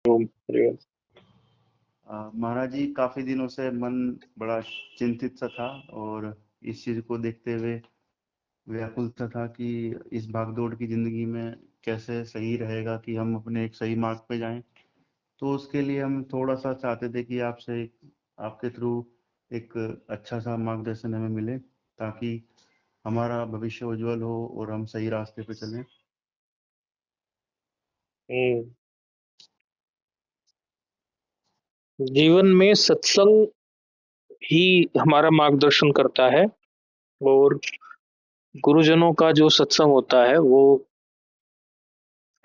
ओम, हरिओम। महाराज जी, काफी दिनों से मन बड़ा चिंतित सा था और इस चीज को देखते हुए व्याकुल सा था कि इस भागदौड़ की जिंदगी में कैसे सही रहेगा कि हम अपने एक सही मार्ग पे जाएं। तो उसके लिए हम थोड़ा सा चाहते थे कि आपसे आपके थ्रू एक अच्छा सा मार्गदर्शन हमें मिले, ताकि हमारा भविष्य उज्जवल हो और हम सही रास्ते पे चलें। हम्म, जीवन में सत्संग ही हमारा मार्गदर्शन करता है। और गुरुजनों का जो सत्संग होता है वो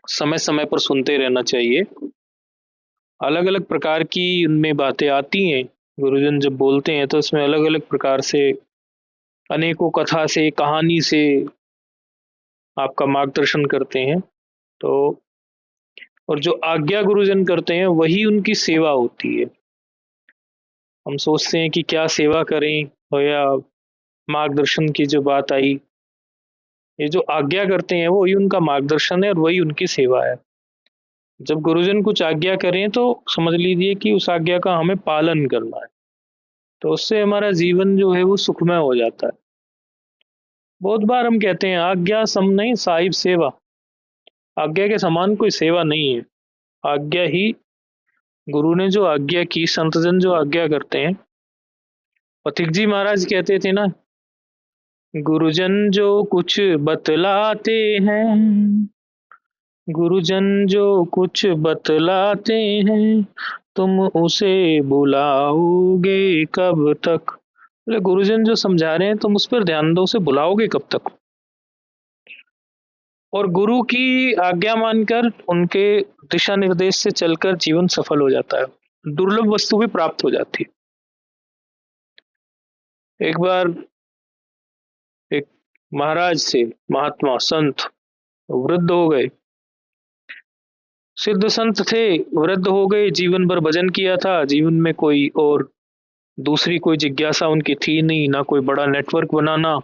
समय समय पर सुनते रहना चाहिए। अलग अलग प्रकार की उनमें बातें आती हैं। गुरुजन जब बोलते हैं तो उसमें अलग अलग प्रकार से अनेकों कथा से कहानी से आपका मार्गदर्शन करते हैं। तो और जो आज्ञा गुरुजन करते हैं वही उनकी सेवा होती है। हम सोचते हैं कि क्या सेवा करें, और या मार्गदर्शन की जो बात आई, ये जो आज्ञा करते हैं वही उनका मार्गदर्शन है और वही उनकी सेवा है। जब गुरुजन कुछ आज्ञा करें तो समझ लीजिए कि उस आज्ञा का हमें पालन करना है। तो उससे हमारा जीवन जो है वो सुखमय हो जाता है। बहुत बार हम कहते हैं आज्ञा सम नहीं साहिब सेवा। आज्ञा के समान कोई सेवा नहीं है। आज्ञा ही, गुरु ने जो आज्ञा की, संतजन जो आज्ञा करते हैं। पथिक जी महाराज कहते थे ना, गुरुजन जो कुछ बतलाते हैं, गुरुजन जो कुछ बतलाते हैं, तुम उसे बुलाओगे कब तक। बोले गुरुजन जो समझा रहे हैं तुम उस पर ध्यान दो, उसे बुलाओगे कब तक। और गुरु की आज्ञा मानकर उनके दिशा निर्देश से चलकर जीवन सफल हो जाता है। दुर्लभ वस्तु भी प्राप्त हो जाती है। एक बार एक महाराज से, महात्मा संत वृद्ध हो गए, सिद्ध संत थे, वृद्ध हो गए, जीवन भर भजन किया था, जीवन में कोई और दूसरी कोई जिज्ञासा उनकी थी नहीं, ना कोई बड़ा नेटवर्क बनाना,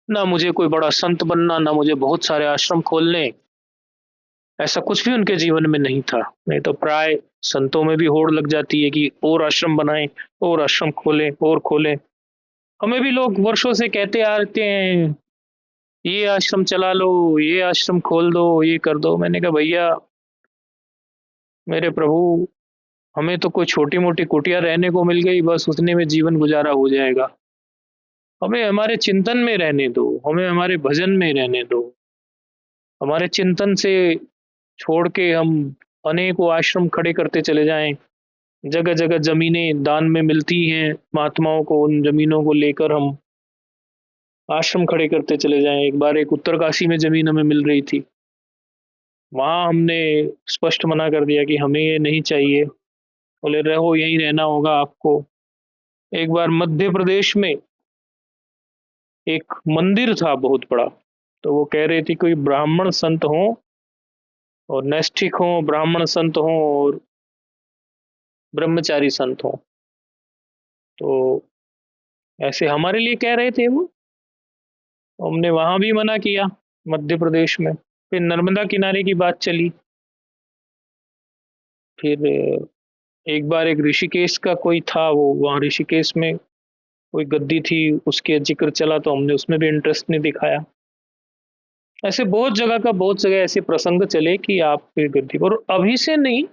ना मुझे कोई बड़ा संत बनना, ना मुझे बहुत सारे आश्रम खोलने। ऐसा कुछ भी उनके जीवन में नहीं था। नहीं तो प्राय संतों में भी होड़ लग जाती है कि और आश्रम बनाएं, और आश्रम खोलें, और खोलें। हमें भी लोग वर्षों से कहते आते हैं, ये आश्रम चला लो, ये आश्रम खोल दो, ये कर दो। मैंने कहा भैया, मेरे प्रभु, हमें तो कोई छोटी मोटी कुटिया रहने को मिल गई, बस उतने में जीवन गुजारा हो जाएगा। हमें हमारे चिंतन में रहने दो, हमें हमारे भजन में रहने दो। हमारे चिंतन से छोड़ के हम अनेकों आश्रम खड़े करते चले जाएं। जगह जगह जमीनें दान में मिलती हैं महात्माओं को, उन जमीनों को लेकर हम आश्रम खड़े करते चले जाएं। एक बार एक उत्तरकाशी में जमीन हमें मिल रही थी, वहां हमने स्पष्ट मना कर दिया कि हमें ये नहीं चाहिए। बोले रहो, यहीं रहना होगा आपको। एक बार मध्य प्रदेश में एक मंदिर था बहुत बड़ा, तो वो कह रहे थे कोई ब्राह्मण संत हो और नैष्ठिक हो, ब्राह्मण संत हो और ब्रह्मचारी संत हो। तो ऐसे हमारे लिए कह रहे थे वो। हमने वहां भी मना किया, मध्य प्रदेश में। फिर नर्मदा किनारे की बात चली। फिर एक बार एक ऋषिकेश का कोई था, वो वहाँ ऋषिकेश में कोई गद्दी थी, उसके जिक्र चला तो हमने उसमें भी इंटरेस्ट नहीं दिखाया। ऐसे बहुत जगह ऐसे प्रसंग चले कि आप फिर गद्दी पर। और अभी से नहीं,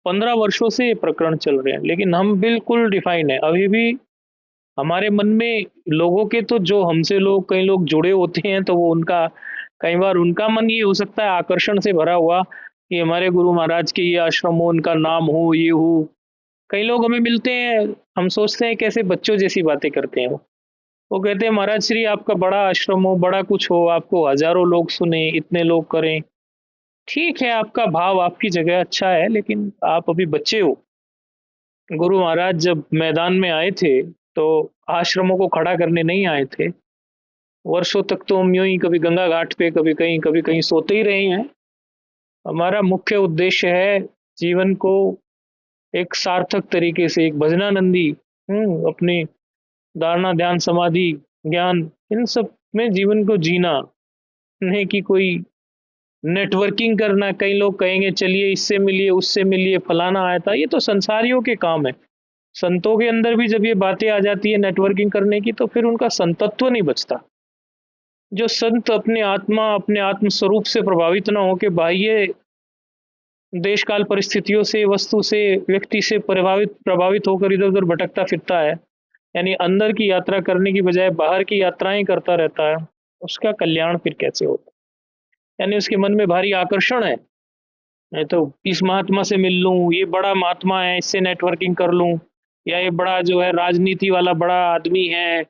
15 वर्षों से ये प्रकरण चल रहे हैं, लेकिन हम बिल्कुल डिफाइन है अभी भी। हमारे मन में लोगों के, तो जो हमसे लोग, कई लोग जुड़े होते हैं तो वो उनका, कई बार उनका मन ये हो सकता है आकर्षण से भरा हुआ कि हमारे गुरु महाराज के ये आश्रम हो, उनका नाम हो, ये हो। कई लोग हमें मिलते हैं, हम सोचते हैं कैसे बच्चों जैसी बातें करते हैं वो कहते हैं महाराज श्री आपका बड़ा आश्रम हो, बड़ा कुछ हो, आपको हजारों लोग सुने, इतने लोग करें। ठीक है, आपका भाव आपकी जगह अच्छा है, लेकिन आप अभी बच्चे हो। गुरु महाराज जब मैदान में आए थे तो आश्रमों को खड़ा करने नहीं आए थे। वर्षों तक तो हम यूं ही कभी गंगा घाट पे, कभी कहीं सोते ही रहे हैं। हमारा मुख्य उद्देश्य है जीवन को एक सार्थक तरीके से, एक भजनानंदी, अपनी धारणा, ध्यान, समाधि, ज्ञान, इन सब में जीवन को जीना। नहीं कि कोई नेटवर्किंग करना, कई लोग कहेंगे चलिए इससे मिलिए, उससे मिलिए, फलाना आया था, ये तो संसारियों के काम है। संतों के अंदर भी जब ये बातें आ जाती है नेटवर्किंग करने की, तो फिर उनका संतत्व नहीं बचता। जो संत अपने आत्मा, अपने आत्म स्वरूप से प्रभावित ना होके बाह्य देश काल परिस्थितियों से, वस्तु से, व्यक्ति से प्रभावित प्रभावित होकर इधर-उधर भटकता फिरता है, यानी अंदर की यात्रा करने की बजाय बाहर की यात्राएँ करता रहता है, उसका कल्याण फिर कैसे होगा? यानी उसके मन में भारी आकर्षण है, मैं तो इस महात्मा से मिल लूँ, ये बड़ा महात्मा है, इससे नेटवर्किंग कर लूँ, या ये बड़ा जो है राजनीति वाला बड़ा आदमी है,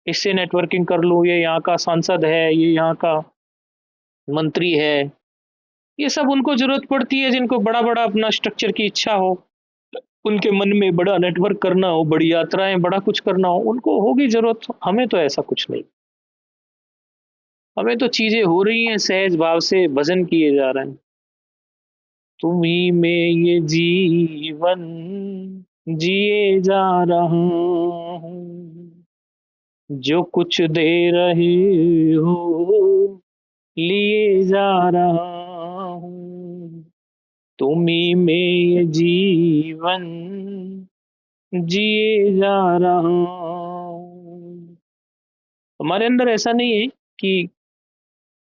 इससे नेटवर्किंग कर लूँ, ये यहाँ का सांसद है, ये यहाँ का मंत्री है। ये सब उनको ज़रूरत पड़ती है जिनको बड़ा-बड़ा अपना स्ट्रक्चर की इच्छा हो, उनके मन में बड़ा नेटवर्क करना हो, बड़ी यात्राएँ, बड़ा कुछ करना हो, उनको होगी ज़रूरत। हमें तो ऐसा कुछ नहीं। हमें तो चीज़ें हो रही हैं सहज भाव से, भजन किए जा रहे हैं। तुम्हीं में ये जीवन जिए जा रहा हूँ, जो कुछ दे रहे हो लिए जा रहा हूँ। तुम्हीं में ये जीवन जिए जा रहा हूँ। हमारे अंदर ऐसा नहीं है कि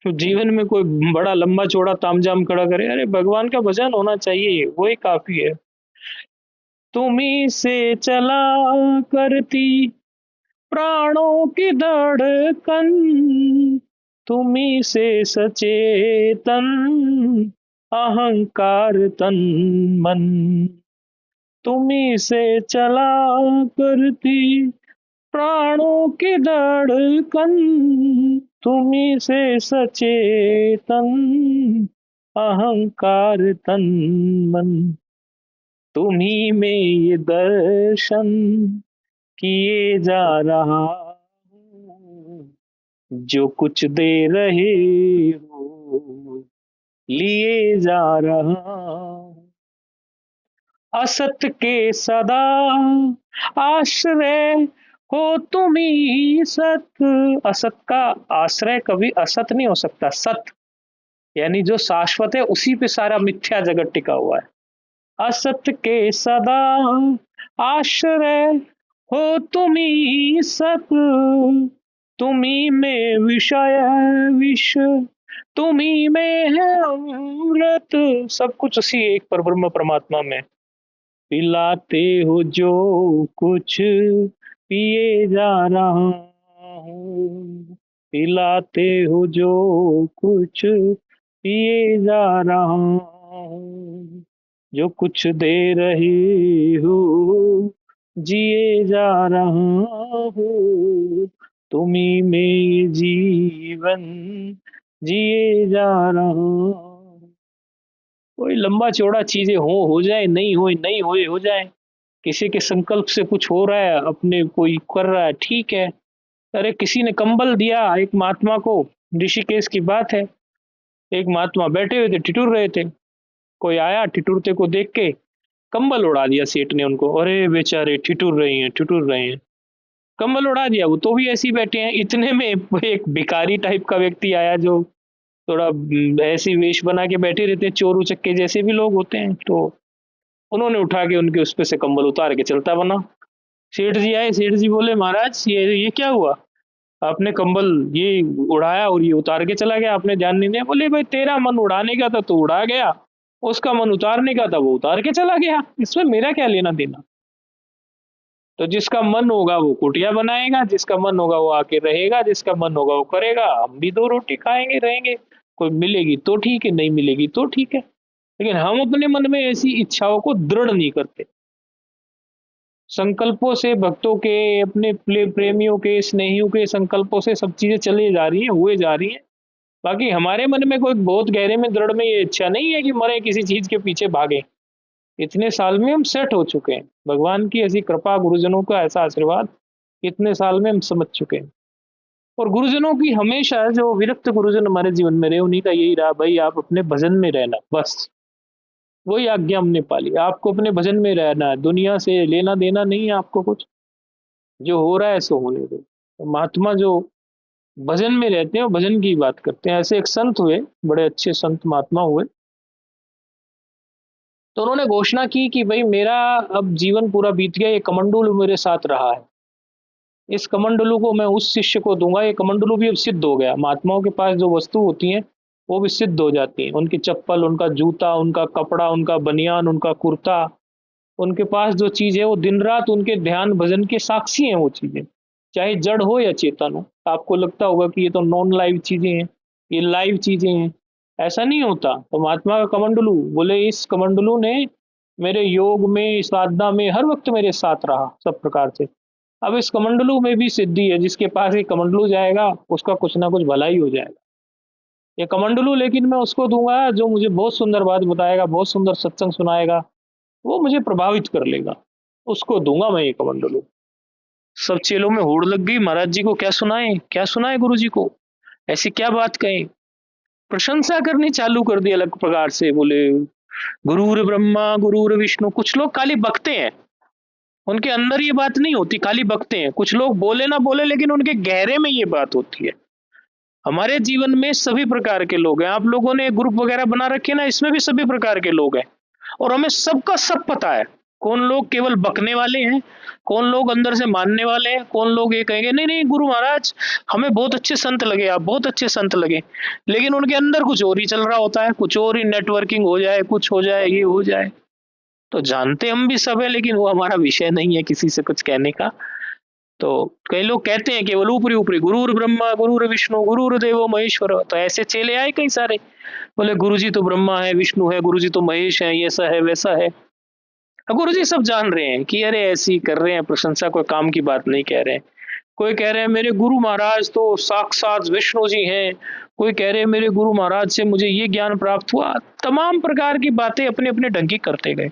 जीवन में कोई बड़ा लंबा चौड़ा तामझाम खड़ा करे। अरे भगवान का भजन होना चाहिए, वो ही काफ़ी है। तुम्हीं से चला करती प्राणों की धड़कन, तुम्हीं से सचेतन अहंकार तन मन, तुम्हीं से चला करती प्राणों की धड़कन, तुम्हीं से सचेतन अहंकार तन मन, तुम्हीं में ये दर्शन किए जा रहा हूँ, जो कुछ दे रहे हो लिए जा रहा हूँ। असत के सदा आश्रय हो तुम्ही सत। असत का आश्रय कभी असत नहीं हो सकता, सत यानी जो शाश्वत है उसी पे सारा मिथ्या जगत टिका हुआ है। असत के सदा आश्रय हो तुम्ही सत, तुम्ही में विषय विष, तुम्ही में है अमृत। सब कुछ उसी एक परब्रह्म परमात्मा में। पिलाते हो जो कुछ पिए जा रहा हूँ, पिलाते हो जो कुछ पिए जा रहा हूँ, जो कुछ दे रहे हो जिए जा रहा हूँ, तुम्हीं में ये जीवन जिए जा रहा हूँ। कोई लंबा चौड़ा चीजें हो जाए, नहीं हो नहीं होए हो जाए, किसी के संकल्प से कुछ हो रहा है, अपने कोई कर रहा है, ठीक है। अरे किसी ने कंबल दिया एक महात्मा को, ऋषिकेश की बात है, एक महात्मा बैठे हुए थे, ठिठुर रहे थे, कोई आया ठिठुरते को देख के कंबल उड़ा दिया सेठ ने उनको। अरे बेचारे ठिठुर रहे हैं, ठिठुर रहे हैं, कंबल उड़ा दिया। वो तो भी ऐसे ही बैठे हैं। इतने में एक भिखारी टाइप का व्यक्ति आया जो थोड़ा ऐसी वेश बना के बैठे रहते हैं, चोर उचक्के जैसे भी लोग होते हैं, तो उन्होंने उठा के उनके उस पे से कंबल उतार के चलता बना। सेठ जी आए, सेठ जी बोले महाराज ये क्या हुआ, आपने कंबल ये उड़ाया और ये उतार के चला गया, आपने ध्यान नहीं दिया। बोले भाई तेरा मन उड़ाने का था तो उड़ा गया, उसका मन उतारने का था वो उतार के चला गया, इसमें मेरा क्या लेना देना। तो जिसका मन होगा वो कुटिया बनाएगा, जिसका मन होगा वो आके रहेगा, जिसका मन होगा वो करेगा। हम भी दो रोटी खाएंगे रहेंगे, कोई मिलेगी तो ठीक है, नहीं मिलेगी तो ठीक है। लेकिन हम अपने मन में ऐसी इच्छाओं को दृढ़ नहीं करते। संकल्पों से भक्तों के, अपने प्रेमियों के, स्नेहियों के संकल्पों से सब चीजें चली जा रही हैं, हुए जा रही हैं। बाकी हमारे मन में कोई बहुत गहरे में दृढ़ में ये इच्छा नहीं है कि मरे किसी चीज के पीछे भागे। इतने साल में हम सेट हो चुके हैं, भगवान की ऐसी कृपा, गुरुजनों का ऐसा आशीर्वाद, इतने साल में हम समझ चुके हैं। और गुरुजनों की हमेशा, जो विरक्त गुरुजन हमारे जीवन में रहे, उन्हीं का यही रहा, भाई आप अपने भजन में रहना, बस वही आज्ञा हमने पाली। आपको अपने भजन में रहना है, दुनिया से लेना देना नहीं है आपको कुछ, जो हो रहा है सो होने दो। तो महात्मा जो भजन में रहते हैं और भजन की बात करते हैं। ऐसे एक संत हुए, बड़े अच्छे संत महात्मा हुए, तो उन्होंने घोषणा की कि भाई मेरा अब जीवन पूरा बीत गया, ये कमंडलू मेरे साथ रहा है, इस कमंडलू को मैं उस शिष्य को दूंगा। ये कमंडलू भी अब सिद्ध हो गया। महात्माओं के पास जो वस्तु होती हैं वो भी सिद्ध हो जाती हैं, उनकी चप्पल, उनका जूता, उनका कपड़ा, उनका बनियान, उनका कुर्ता, उनके पास जो चीज है वो दिन रात उनके ध्यान भजन के साक्षी हैं वो चीजें, चाहे जड़ हो या चेतन हो। आपको लगता होगा कि ये तो नॉन लाइव चीजें हैं, ये लाइव चीजें हैं, ऐसा नहीं होता। तो महात्मा का कमंडलू, बोले इस कमंडलू ने मेरे योग में, साधना में हर वक्त मेरे साथ रहा सब प्रकार से। अब इस कमंडलू में भी सिद्धि है, जिसके पास ये कमंडलू जाएगा उसका कुछ ना कुछ भला ही हो जाएगा। ये कमंडलू लेकिन मैं उसको दूंगा जो मुझे बहुत सुंदर बात बताएगा, बहुत सुंदर सत्संग सुनाएगा, वो मुझे प्रभावित कर लेगा, उसको दूंगा मैं ये कमंडलू। सब चेलों में होड़ लग गई, महाराज जी को क्या सुनाए, क्या सुनाए गुरु जी को, ऐसी क्या बात कहें। प्रशंसा करनी चालू कर दी अलग प्रकार से। बोले गुरुर ब्रह्मा गुरुर विष्णु। कुछ लोग खाली बकते हैं, उनके अंदर ये बात नहीं होती, खाली बकते हैं। कुछ लोग बोले ना बोले लेकिन उनके गहरे में ये बात होती है। हमारे जीवन में सभी प्रकार के लोग हैं। आप लोगों ने ग्रुप वगैरह बना रखे ना, इसमें भी सभी प्रकार के लोग हैं और हमें सबका सब पता है। कौन लोग केवल बकने वाले हैं, कौन लोग अंदर से मानने वाले हैं, कौन लोग ये कहेंगे नहीं नहीं गुरु महाराज हमें बहुत अच्छे संत लगे, आप बहुत अच्छे संत लगे, लेकिन उनके अंदर कुछ और ही चल रहा होता है, कुछ और ही नेटवर्किंग हो जाए, कुछ हो जाए, ये हो जाए। तो जानते हम भी सब है लेकिन वो हमारा विषय नहीं है किसी से कुछ कहने का। तो कई लोग कहते हैं केवल ऊपरी ऊपरी गुरुर ब्रह्मा गुरुर विष्णु गुरुर देवो महेश्वर, तो ऐसे चेले आए कई सारे, बोले गुरु जी तो ब्रह्मा है, विष्णु है, गुरु जी तो महेश है, ऐसा है वैसा है। अब गुरु जी सब जान रहे हैं कि अरे ऐसी कर रहे हैं प्रशंसा, कोई काम की बात नहीं कह रहे हैं। कोई कह रहे हैं मेरे गुरु महाराज तो साक्षात विष्णु जी हैं, कोई कह रहे हैं मेरे गुरु महाराज से मुझे ये ज्ञान प्राप्त हुआ। तमाम प्रकार की बातें अपने अपने ढंग की करते गए।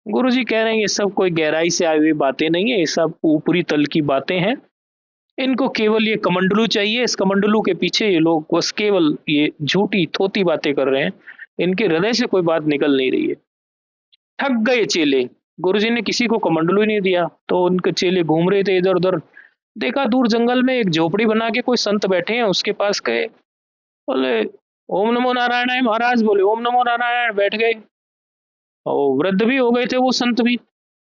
गुरु जी कह रहे हैं ये सब कोई गहराई से आई हुई बातें नहीं है, ये सब ऊपरी तल की बातें हैं। इनको केवल ये कमंडलू चाहिए, इस कमंडलू के पीछे ये लोग बस केवल ये झूठी थोती बातें कर रहे हैं, इनके हृदय से कोई बात निकल नहीं रही है। थक गए चेले, गुरुजी ने किसी को कमंडलू ही नहीं दिया, तो उनके चेले घूम रहे थे इधर उधर। देखा दूर जंगल में एक झोपड़ी बना के कोई संत बैठे हैं, उसके पास गए, बोले ओम नमो नारायण है महाराज, बोले ओम नमो नारायण, बैठ गए। और वृद्ध भी हो गए थे वो संत भी,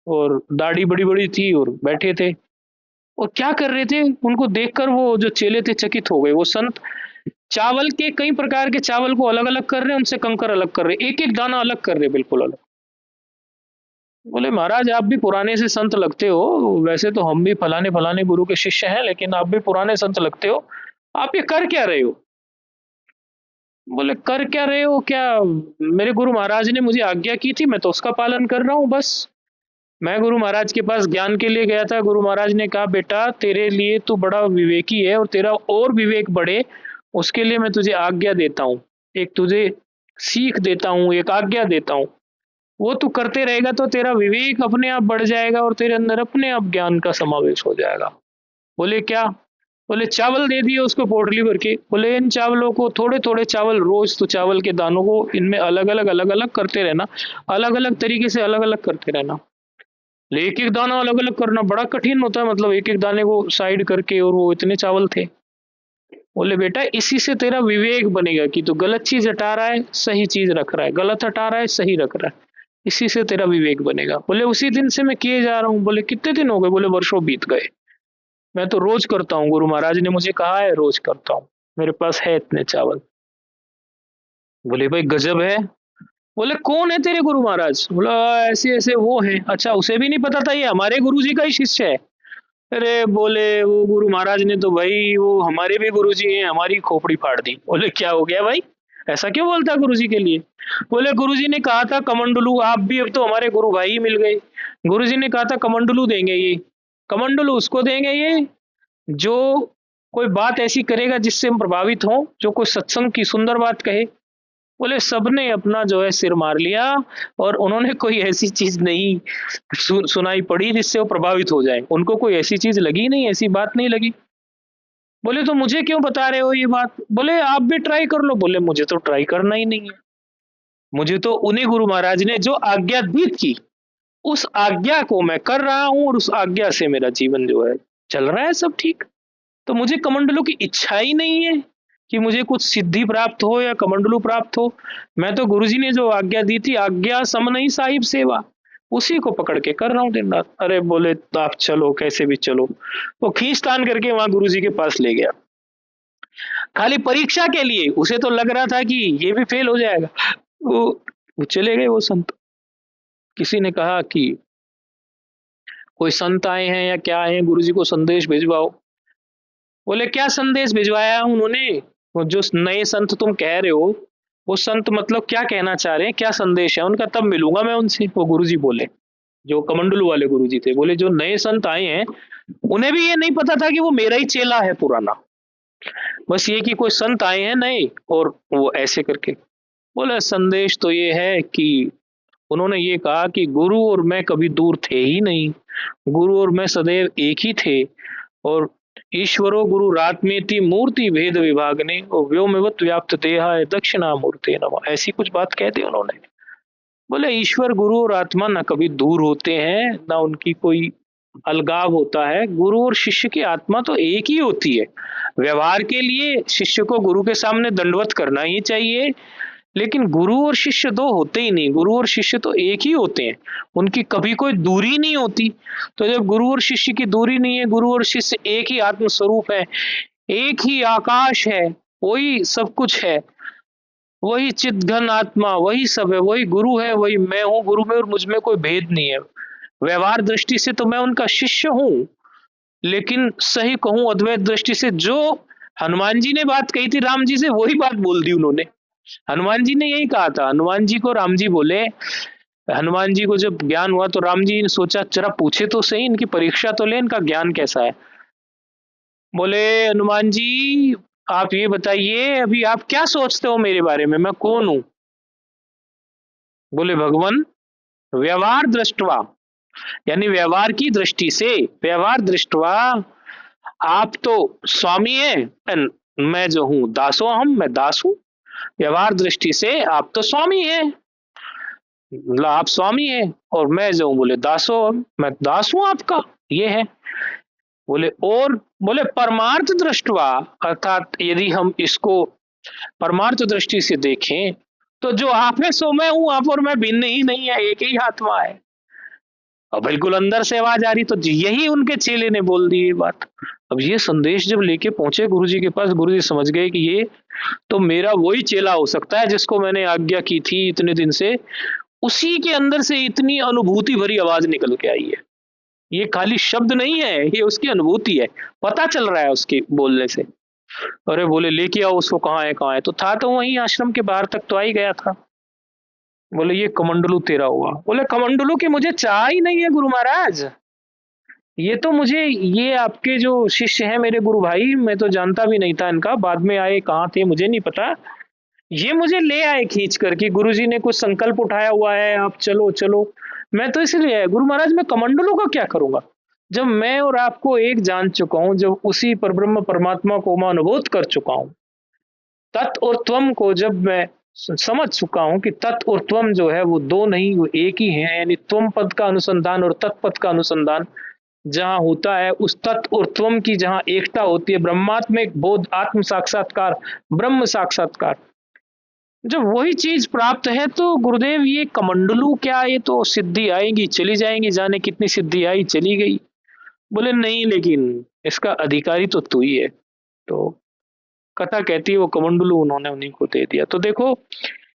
और दाढ़ी बड़ी बड़ी थी और बैठे थे। और क्या कर रहे थे, उनको देखकर वो जो चेले थे चकित हो गए। वो संत चावल के, कई प्रकार के चावल को अलग अलग कर रहे हैं, उनसे कंकर अलग कर रहे, एक एक दाना अलग कर रहे, बिल्कुल अलग। बोले महाराज आप भी पुराने से संत लगते हो, वैसे तो हम भी फलाने फलाने गुरु के शिष्य हैं, लेकिन आप भी पुराने संत लगते हो, आप ये कर क्या रहे हो। बोले कर क्या रहे हो क्या, मेरे गुरु महाराज ने मुझे आज्ञा की थी, मैं तो उसका पालन कर रहा हूँ बस। मैं गुरु महाराज के पास ज्ञान के लिए गया था, गुरु महाराज ने कहा बेटा तेरे लिए तू बड़ा विवेकी है और तेरा और विवेक बढ़े, उसके लिए मैं तुझे आज्ञा देता हूँ, एक तुझे सीख देता हूँ, एक आज्ञा देता हूँ। वो तू करते रहेगा तो तेरा विवेक अपने आप बढ़ जाएगा और तेरे अंदर अपने आप ज्ञान का समावेश हो जाएगा। बोले क्या, बोले चावल दे दिए उसको पोटली भर के। बोले इन चावलों को, थोड़े थोड़े चावल रोज, तो चावल के दानों को इनमें अलग अलग करते रहना, अलग अलग तरीके से अलग अलग करते रहना। एक एक दाना अलग अलग करना बड़ा कठिन होता है, मतलब एक एक दाने को साइड करके, और वो इतने चावल थे। बोले बेटा इसी से तेरा विवेक बनेगा कि तू गलत चीज हटा रहा है, सही चीज रख रहा है, गलत हटा रहा है, सही रख रहा है, इसी से तेरा विवेक बनेगा। बोले उसी दिन से मैं किए जा रहा हूँ। बोले कितने दिन हो गए, बोले वर्षों बीत गए, मैं तो रोज करता हूँ, गुरु महाराज ने मुझे कहा है रोज करता हूँ, मेरे पास है इतने चावल। बोले भाई गजब है। बोले कौन है तेरे गुरु महाराज, बोला ऐसे ऐसे वो है। अच्छा उसे भी नहीं पता था ये हमारे गुरु जी का ही शिष्य है। अरे बोले वो गुरु महाराज ने तो भाई वो हमारे भी गुरु जी हैं, हमारी खोपड़ी फाड़ दी। बोले क्या हो गया भाई, ऐसा क्यों बोलता गुरु जी के लिए। बोले गुरु जी ने कहा था कमंडलू, आप भी अब तो हमारे गुरु भाई ही मिल गए। गुरु जी ने कहा था कमंडलू देंगे, ये कमंडलू उसको देंगे ये जो कोई बात ऐसी करेगा जिससे हम प्रभावित हों, जो कोई सत्संग की सुंदर बात कहे। बोले सबने अपना जो है सिर मार लिया और उन्होंने कोई ऐसी चीज नहीं सुनाई पड़ी जिससे वो प्रभावित हो जाए, उनको कोई ऐसी चीज लगी नहीं, ऐसी बात नहीं लगी। बोले तो मुझे क्यों बता रहे हो ये बात, बोले आप भी ट्राई कर लो। बोले मुझे तो ट्राई करना ही नहीं है, मुझे तो उन्हीं गुरु महाराज ने जो आज्ञा दी थी उस आज्ञा को मैं कर रहा हूं और उस आज्ञा से मेरा जीवन जो है चल रहा है सब ठीक। तो मुझे कमंडलू की इच्छा ही नहीं है कि मुझे कुछ सिद्धि प्राप्त हो या कमंडलू प्राप्त हो। मैं तो गुरुजी ने जो आज्ञा दी थी, आज्ञा सम नहीं साहिब सेवा, उसी को पकड़ के कर रहा हूँ दिन रात। अरे बोले तो आप चलो, कैसे भी चलो। वो खींचतान करके वहां गुरुजी के पास ले गया, खाली परीक्षा के लिए। उसे तो लग रहा था कि ये भी फेल हो जाएगा। वो वो चले गए वो संत। किसी ने कहा कि कोई संत आए हैं या क्या आए हैं, गुरुजी को संदेश भिजवाओ। बोले क्या संदेश भिजवाया उन्होंने? वो जो नए संत तुम कह रहे हो, वो संत मतलब क्या कहना चाह रहे हैं, क्या संदेश है उनका, तब मिलूंगा मैं उनसे। वो गुरुजी बोले, जो कमंडलू वाले गुरुजी थे, बोले जो नए संत आए हैं उन्हें भी ये नहीं पता था कि वो मेरा ही चेला है पुराना। बस ये कि कोई संत आए हैं नए और वो ऐसे करके। बोले संदेश तो ये है कि उन्होंने ये कहा कि गुरु और मैं कभी दूर थे ही नहीं, गुरु और मैं सदैव एक ही थे। और ईश्वरो गुरु रात्मेति मूर्ति भेद विभागने और व्योमवत व्याप्त देहाय दक्षिणामूर्ते नमः, ऐसी कुछ बात कहते उन्होंने। बोले ईश्वर गुरु और आत्मा ना कभी दूर होते हैं, ना उनकी कोई अलगाव होता है। गुरु और शिष्य की आत्मा तो एक ही होती है। व्यवहार के लिए शिष्य को गुरु के सामने दंडवत करना ही चाहिए, लेकिन गुरु और शिष्य दो होते ही नहीं, गुरु और शिष्य तो एक ही होते हैं, उनकी कभी कोई दूरी नहीं होती। तो जब गुरु और शिष्य की दूरी नहीं है, गुरु और शिष्य एक ही आत्म स्वरूप है, एक ही आकाश है, वही सब कुछ है, वही चित घन आत्मा, वही सब है, वही गुरु है, वही मैं हूँ। गुरु में और मुझ में कोई भेद नहीं है। व्यवहार दृष्टि से तो मैं उनका शिष्य हूँ, लेकिन सही कहूं अद्वैत दृष्टि से, जो हनुमान जी ने बात कही थी राम जी से, वही बात बोल दी उन्होंने। हनुमान जी ने यही कहा था। हनुमान जी को राम जी बोले, हनुमान जी को जब ज्ञान हुआ तो राम जी ने सोचा जरा पूछे तो सही, इनकी परीक्षा तो ले, इनका ज्ञान कैसा है। बोले हनुमान जी आप ये बताइए, अभी आप क्या सोचते हो मेरे बारे में, मैं कौन हूं? बोले भगवान व्यवहार दृष्टवा, यानी व्यवहार की दृष्टि से, व्यवहार दृष्टवा आप तो स्वामी है, मैं जो हूं दासो, हम मैं दास हूं। व्यवहार दृष्टि से आप तो स्वामी है, मतलब आप स्वामी है, और मैं जो हूं बोले दासो, मैं दास हूं आपका, ये है। बोले और बोले परमार्थ दृष्टवा, अर्थात यदि हम इसको परमार्थ दृष्टि से देखें तो जो आप है सो मैं हूं, आप और मैं भिन्न ही नहीं है, एक ही आत्मा है। और बिल्कुल अंदर से आवाज आ रही, तो यही उनके चेले ने बोल दी ये बात। अब ये संदेश जब लेके पहुंचे गुरुजी के पास, गुरुजी समझ गए कि ये तो मेरा वही चेला हो सकता है जिसको मैंने आज्ञा की थी इतने दिन से। उसी के अंदर से इतनी अनुभूति भरी आवाज निकल के आई है। ये खाली शब्द नहीं है, ये उसकी अनुभूति है, पता चल रहा है उसके बोलने से। अरे बोले लेके आओ उसको, कहाँ है कहाँ है? तो था तो वहीं आश्रम के बाहर तक तो आ ही गया था। बोले ये कमंडलू तेरा हुआ। बोले कमंडलू की मुझे चाह ही नहीं है गुरु महाराज, ये तो मुझे, ये आपके जो शिष्य हैं मेरे गुरु भाई, मैं तो जानता भी नहीं था इनका, बाद में आए, कहाँ थे मुझे नहीं पता। ये मुझे ले आए खींच कर कि गुरुजी ने कुछ संकल्प उठाया हुआ है, आप चलो चलो। मैं तो इसलिए आया गुरु महाराज, मैं कमंडलों का क्या करूंगा, जब मैं और आपको एक जान चुका हूं, जब उसी परब्रह्म परमात्मा को मैं अनुभूत कर चुका हूं, तत् और त्वम को जब मैं समझ चुका हूं कि तत् और त्वम जो है वो दो नहीं, वो एक ही है। यानी त्वम पद का अनुसंधान और तत्पद का अनुसंधान जहां होता है, उस तत्व और त्वम की जहां एकता होती है, ब्रह्मात्मिक बोध, आत्म साक्षात्कार, ब्रह्म साक्षात्कार, जब वही चीज प्राप्त है, तो गुरुदेव ये कमंडलू क्या, ये तो सिद्धि आएगी चली जाएंगी, जाने कितनी सिद्धि आई चली गई। बोले नहीं, लेकिन इसका अधिकारी तो तू ही है। तो कथा कहती है वो कमंडलू उन्होंने उन्हीं को दे दिया। तो देखो,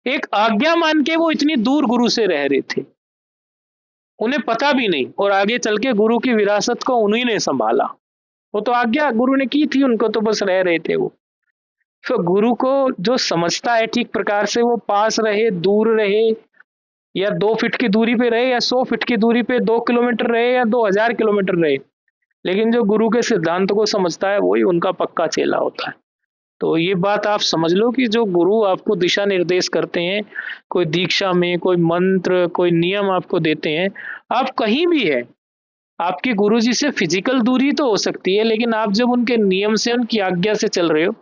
एक आज्ञा मान के वो इतनी दूर गुरु से रह रहे थे, उन्हें पता भी नहीं, और आगे चल के गुरु की विरासत को उन्हीं ने संभाला। वो तो आज्ञा गुरु ने की थी उनको, तो बस रह रहे थे वो। तो गुरु को जो समझता है ठीक प्रकार से, वो पास रहे दूर रहे, या 2 फीट की दूरी पे रहे, या 100 फीट की दूरी पे, 2 किलोमीटर रहे, या 2000 किलोमीटर रहे, लेकिन जो गुरु के सिद्धांत को समझता है वही उनका पक्का चेला होता है। तो ये बात आप समझ लो कि जो गुरु आपको दिशा निर्देश करते हैं, कोई दीक्षा में, कोई मंत्र, कोई नियम आपको देते हैं, आप कहीं भी है, आपके गुरु जी से फिजिकल दूरी तो हो सकती है, लेकिन आप जब उनके नियम से, उनकी आज्ञा से चल रहे हो,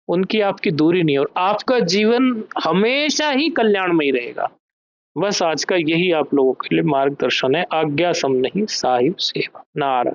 उनकी आपकी दूरी नहीं, और आपका जीवन हमेशा ही कल्याणमय रहेगा। बस आज का यही आप लोगों के लिए मार्गदर्शन है। आज्ञा सम नहीं साहिब सेवा। नारायण।